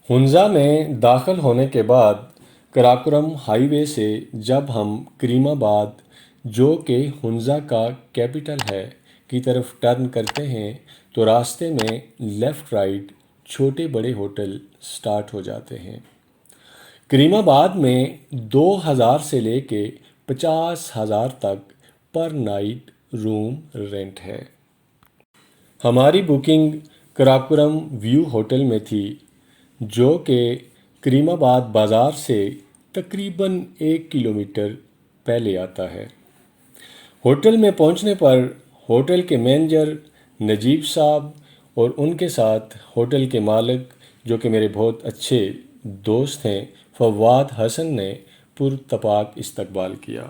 ہنزا میں داخل ہونے کے بعد کراکورم ہائی وے سے جب ہم کریم آباد جو کہ ہنزا کا کیپٹل ہے کی طرف ٹرن کرتے ہیں تو راستے میں لیفٹ رائٹ چھوٹے بڑے ہوٹل سٹارٹ ہو جاتے ہیں۔ کریم آباد میں 2000 سے لے کے 50,000 تک پر نائٹ روم رینٹ ہے۔ ہماری بکنگ کراکورم ویو ہوٹل میں تھی جو کہ کریم آباد بازار سے تقریباً 1 کلومیٹر پہلے آتا ہے۔ ہوٹل میں پہنچنے پر ہوٹل کے مینیجر نجیب صاحب اور ان کے ساتھ ہوٹل کے مالک جو کہ میرے بہت اچھے دوست ہیں فواد حسن نے پرتپاک استقبال کیا۔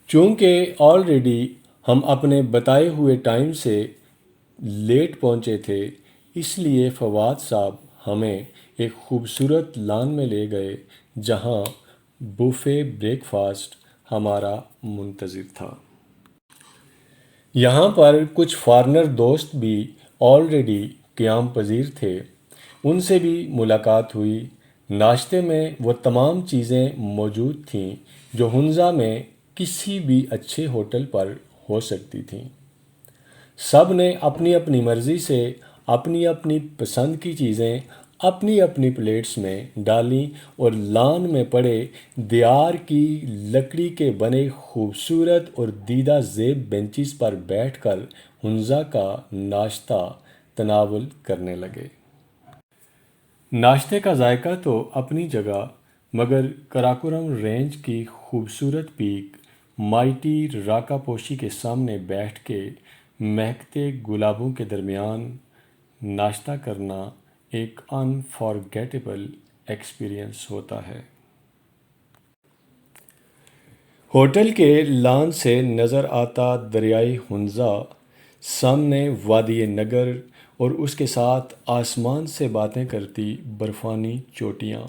چونکہ آلریڈی ہم اپنے بتائے ہوئے ٹائم سے لیٹ پہنچے تھے اس لیے فواد صاحب ہمیں ایک خوبصورت لان میں لے گئے جہاں بوفے بریک فاسٹ ہمارا منتظر تھا۔ یہاں پر کچھ فارنر دوست بھی آلریڈی قیام پذیر تھے، ان سے بھی ملاقات ہوئی۔ ناشتے میں وہ تمام چیزیں موجود تھیں جو ہنزا میں کسی بھی اچھے ہوٹل پر ہو سکتی تھیں۔ سب نے اپنی اپنی مرضی سے اپنی اپنی پسند کی چیزیں اپنی اپنی پلیٹس میں ڈالیں اور لان میں پڑے دیار کی لکڑی کے بنے خوبصورت اور دیدہ زیب بینچز پر بیٹھ کر ہنزا کا ناشتہ تناول کرنے لگے۔ ناشتے کا ذائقہ تو اپنی جگہ مگر کراکورم رینج کی خوبصورت پیک مائٹی راکا پوشی کے سامنے بیٹھ کے مہکتے گلابوں کے درمیان ناشتہ کرنا ایک انفارگیٹیبل ایکسپیرئنس ہوتا ہے۔ ہوٹل کے لان سے نظر آتا دریائے ہنزا، سامنے وادی نگر اور اس کے ساتھ آسمان سے باتیں کرتی برفانی چوٹیاں،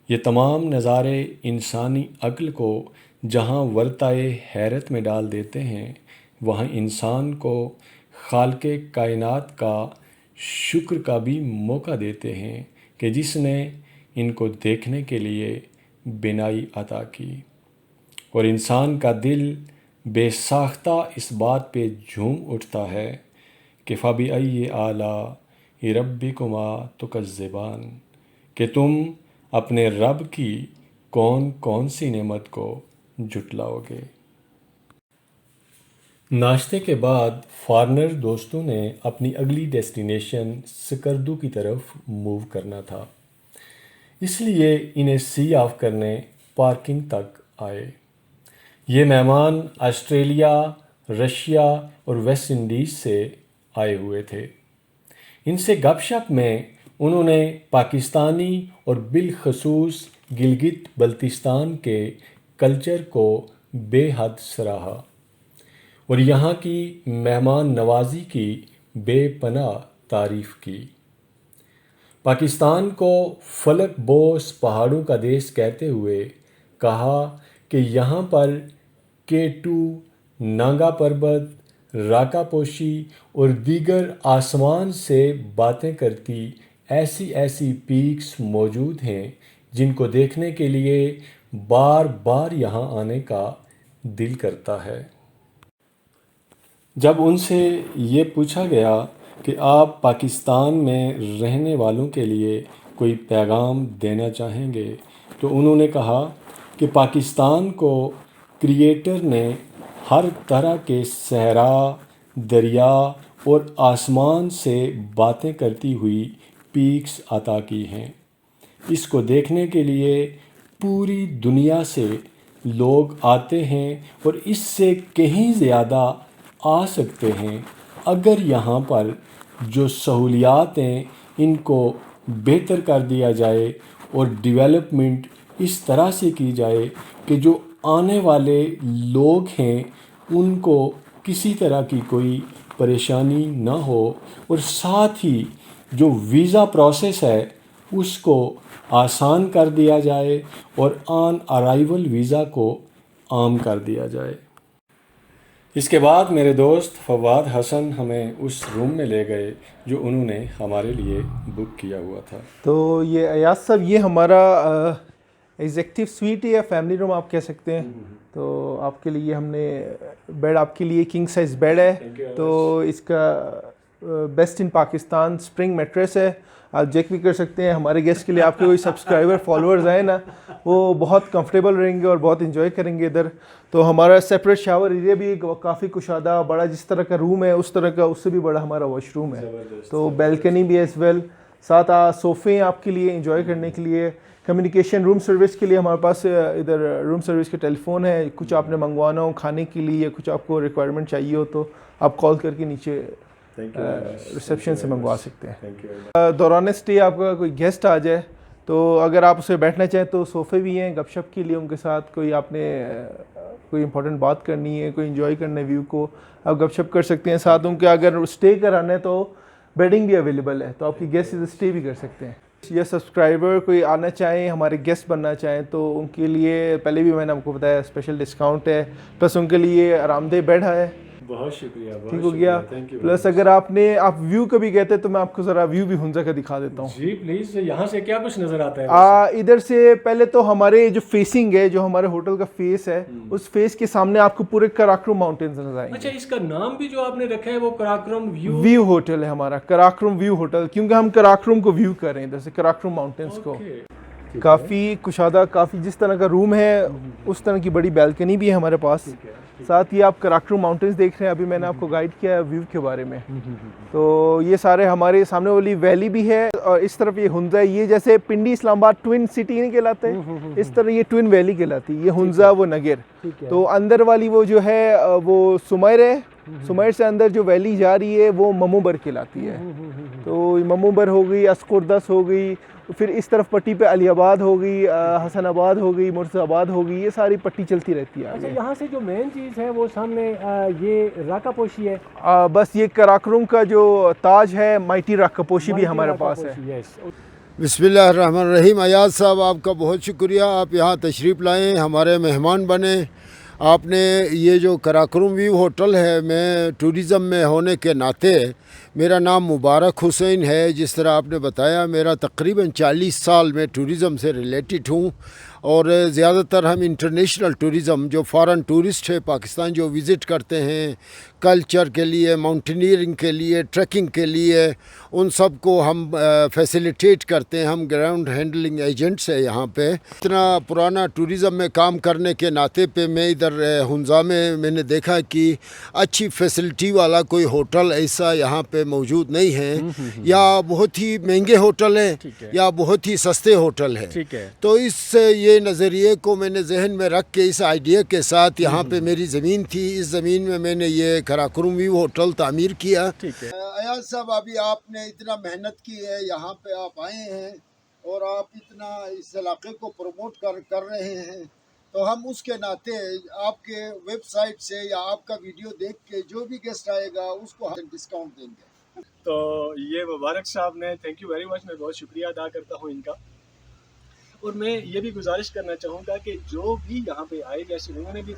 یہ تمام نظارے انسانی عقل کو جہاں ورطۂ حیرت میں ڈال دیتے ہیں وہاں انسان کو خالق کائنات کا شکر کا بھی موقع دیتے ہیں کہ جس نے ان کو دیکھنے کے لیے بینائی عطا کی، اور انسان کا دل بے ساختہ اس بات پہ جھوم اٹھتا ہے کہ فَبِأَيِّ آلَاءِ رَبِّكُمَا تُكَذِّبَانِ، کہ تم اپنے رب کی کون کون سی نعمت کو جھٹلاؤ گے۔ ناشتے کے بعد فارنر دوستوں نے اپنی اگلی ڈیسٹینیشن سکردو کی طرف موو کرنا تھا، اس لیے انہیں سی آف کرنے پارکنگ تک آئے۔ یہ مہمان آسٹریلیا، رشیا اور ویسٹ انڈیز سے آئے ہوئے تھے۔ ان سے گپ شپ میں انہوں نے پاکستانی اور بالخصوص گلگت بلتستان کے کلچر کو بے حد سراہا اور یہاں کی مہمان نوازی کی بے پناہ تعریف کی۔ پاکستان کو فلک بوس پہاڑوں کا دیس کہتے ہوئے کہا کہ یہاں پر K2، نانگا پربت، راکا پوشی اور دیگر آسمان سے باتیں کرتی ایسی ایسی پیکس موجود ہیں جن کو دیکھنے کے لیے بار بار یہاں آنے کا دل کرتا ہے۔ جب ان سے یہ پوچھا گیا کہ آپ پاکستان میں رہنے والوں کے لیے کوئی پیغام دینا چاہیں گے تو انہوں نے کہا کہ پاکستان کو کریٹر نے ہر طرح کے صحرا، دریا اور آسمان سے باتیں کرتی ہوئی پیکس عطا کی ہیں۔ اس کو دیکھنے کے لیے پوری دنیا سے لوگ آتے ہیں اور اس سے کہیں زیادہ آ سکتے ہیں اگر یہاں پر جو سہولیات ہیں ان کو بہتر کر دیا جائے اور ڈیولپمنٹ اس طرح سے کی جائے کہ جو آنے والے لوگ ہیں ان کو کسی طرح کی کوئی پریشانی نہ ہو، اور ساتھ ہی جو ویزا پروسیس ہے اس کو آسان کر دیا جائے اور آن ارائیول ویزا کو عام کر دیا جائے۔ اس کے بعد میرے دوست فواد حسن ہمیں اس روم میں لے گئے جو انہوں نے ہمارے لیے بک کیا ہوا تھا. تو یہ ایاز صاحب یہ ہمارا ایگزیکٹو سویٹ ہے یا فیملی روم آپ کہہ سکتے ہیں. تو آپ کے لیے ہم نے بیڈ آپ کے لیے کنگ سائز بیڈ ہے. تو اس کا best in Pakistan spring mattress ہے. آپ چیک بھی کر سکتے ہیں. ہمارے گیسٹ کے لیے آپ کے کوئی سبسکرائبر فالوورز آئے نا وہ بہت کمفرٹیبل رہیں گے اور بہت انجوائے کریں گے ادھر. تو ہمارا سیپریٹ شاور ایریا بھی کافی کشادہ بڑا جس طرح کا روم ہے اس طرح کا اس سے بھی بڑا ہمارا واش روم ہے. تو بیلکنی بھی ایز ویل. ساتھ صوفے ہیں آپ کے لیے انجوائے کرنے کے لیے. کمیونیکیشن روم سروس کے لیے ہمارے پاس ادھر روم سروس کے ٹیلی فون ہے. کچھ آپ نے منگوانا ہو کھانے کے لیے یا کچھ آپ کو ریکوائرمنٹ چاہیے ہو تو آپ کال کر کے نیچے ریسیپشن سے منگوا سکتے ہیں. دوران اسٹے آپ کا کوئی گیسٹ آ جائے تو اگر آپ اسے بیٹھنا چاہیں تو صوفے بھی ہیں گپ شپ کے لیے. ان کے ساتھ کوئی آپ نے کوئی امپورٹنٹ بات کرنی ہے کوئی انجوائے کرنا ہے ویو کو آپ گپ شپ کر سکتے ہیں. ساتھ ان کے اگر اسٹے کرانا ہے تو بیڈنگ بھی اویلیبل ہے تو آپ کی گیسٹ اسٹے بھی کر سکتے ہیں. یا سبسکرائبر کوئی آنا چاہیں ہمارے گیسٹ بننا چاہیں تو ان کے لیے پہلے بھی میں نے آپ کو بتایا اسپیشل ڈسکاؤنٹ ہے. پلس ان کے لیے آرام دہ بیڈ ہے. بہت شکریہ. ٹھیک ہو گیا. پلس اگر آپ ویو کا بھی کہتے ہیں تو میں آپ کو ذرا ویو بھی ہنزا کا دکھا دیتا ہوں. جی پلیز. یہاں سے کیا کچھ نظر آتا ہے؟ ادھر سے پہلے تو ہمارے جو فیسنگ ہے جو ہمارے ہوٹل کا فیس ہے اس فیس کے سامنے آپ کو پورے کراکرم ماؤنٹینز نظر آئیں گے. اچھا اس کا نام بھی جو آپ نے رکھا ہے وہ کراکرم ویو ہوٹل ہے ہمارا. کراکرم ویو ہوٹل کیونکہ ہم کراکرم کو ویو کر رہے ہیں ادھر سے کراکرم ماؤنٹینز کو. کافی کشادہ کافی جس طرح کا روم ہے اس طرح کی بڑی بیلکنی بھی ہے ہمارے پاس. ساتھ ہی آپ کراکرم ماؤنٹینز دیکھ رہے ہیں. ابھی میں نے آپ کو گائیڈ کیا ہے ویو کے بارے میں. تو یہ سارے ہمارے سامنے والی ویلی بھی ہے اور اس طرف یہ ہنزا ہے. یہ جیسے پنڈی اسلام آباد ٹوین سٹی نہیں کہلاتے اس طرح یہ ٹوین ویلی کہلاتی ہے. یہ ہنزا وہ نگر. تو اندر والی وہ جو ہے وہ سمیر ہے. سمیر سے اندر جو ویلی جا رہی ہے وہ مموبر کہلاتی ہے. تو مموبر ہو گئی اسکردس ہو گئی پھر اس طرف پٹی پہ علی آباد ہو گئی حسن آباد ہو گئی مرزا آباد ہو گئی. یہ ساری پٹی چلتی رہتی ہے. اچھا یہاں سے جو مین چیز ہے وہ سامنے یہ راکا پوشی ہے. بس یہ کراکرم کا جو تاج ہے مائٹی راکا پوشی بھی ہمارے پاس ہے. بسم اللہ الرحمن الرحیم. ایاز صاحب آپ کا بہت شکریہ. آپ یہاں تشریف لائیں ہمارے مہمان بنے. آپ نے یہ جو کراکرم ویو ہوٹل ہے میں ٹوریزم میں ہونے کے ناطے میرا نام مبارک حسین ہے. جس طرح آپ نے بتایا میرا تقریباً 40 سال میں ٹوریزم سے ریلیٹڈ ہوں اور زیادہ تر ہم انٹرنیشنل ٹوریزم جو فارن ٹورسٹ ہے پاکستان جو وزٹ کرتے ہیں کلچر کے لیے ماؤنٹینئرنگ کے لیے ٹریکنگ کے لیے ان سب کو ہم فیسیلیٹیٹ کرتے ہیں. ہم گراؤنڈ ہینڈلنگ ایجنٹس ہیں یہاں پہ. اتنا پرانا ٹوریزم میں کام کرنے کے ناطے پہ میں ادھر ہنزا میں نے دیکھا کہ اچھی فیسلٹی والا کوئی ہوٹل ایسا یہاں پہ موجود نہیں ہے. یا بہت ہی مہنگے ہوٹل ہیں یا بہت ہی سستے ہوٹل ہیں. تو اس یہ نظریے کو میں نے ذہن میں رکھ کے اس آئیڈیا کے ساتھ یہاں پہ میری زمین تھی اس زمین میں نے یہ کراکرم ویو ہوٹل تعمیر کیا. ایاز صاحب ابھی آپ نے اتنا محنت کی ہے یہاں پہ آپ آئے ہیں اور آپ اتنا اس علاقے کو پروموٹ کر رہے ہیں تو ہم اس کے ناطے آپ کے ویب سائٹ سے یا آپ کا ویڈیو دیکھ کے جو بھی گیسٹ آئے گا اس کو ڈسکاؤنٹ دیں گے. تو یہ مبارک صاحب نے تھینک یو ویری مچ. میں بہت شکریہ ادا کرتا ہوں ان کا. اور میں یہ بھی گزارش کرنا چاہوں گا کہ جو بھی یہاں پہ آئے جیسے انہوں نے بھی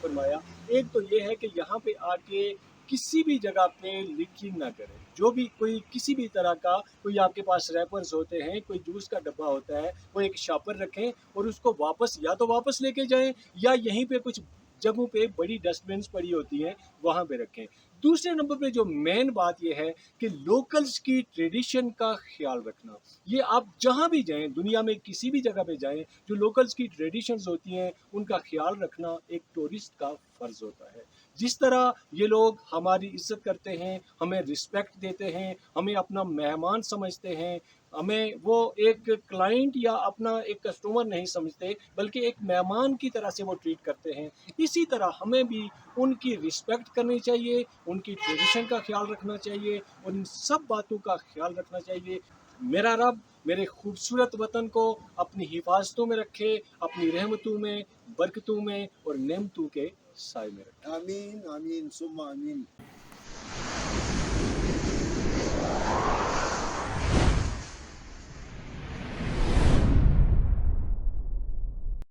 فرمایا ایک تو یہ ہے کہ یہاں پہ آ کے کسی بھی جگہ پہ لیکنگ نہ کریں. جو بھی کوئی کسی بھی طرح کا کوئی آپ کے پاس ریپرز ہوتے ہیں کوئی جوس کا ڈبہ ہوتا ہے وہ ایک شاپر رکھیں اور اس کو واپس یا تو واپس لے کے جائیں یا یہیں پہ کچھ جگہوں پہ بڑی ڈسٹ بنس پڑی ہوتی ہیں وہاں پہ رکھیں. دوسرے نمبر پہ جو مین بات یہ ہے کہ لوکلز کی ٹریڈیشن کا خیال رکھنا. یہ آپ جہاں بھی جائیں دنیا میں کسی بھی جگہ پہ جائیں جو لوکلز کی ٹریڈیشنز ہوتی ہیں ان کا خیال رکھنا ایک ٹورسٹ کا فرض ہوتا ہے. جس طرح یہ لوگ ہماری عزت کرتے ہیں ہمیں رسپیکٹ دیتے ہیں ہمیں اپنا مہمان سمجھتے ہیں ہمیں وہ ایک کلائنٹ یا اپنا ایک کسٹمر نہیں سمجھتے بلکہ ایک مہمان کی طرح سے وہ ٹریٹ کرتے ہیں. اسی طرح ہمیں بھی ان کی رسپیکٹ کرنی چاہیے ان کی ٹریڈیشن کا خیال رکھنا چاہیے اور ان سب باتوں کا خیال رکھنا چاہیے. میرا رب میرے خوبصورت وطن کو اپنی حفاظتوں میں رکھے اپنی رحمتوں میں برکتوں میں اور نعمتوں کے سائے میں رکھے. آمین آمین ثم آمین.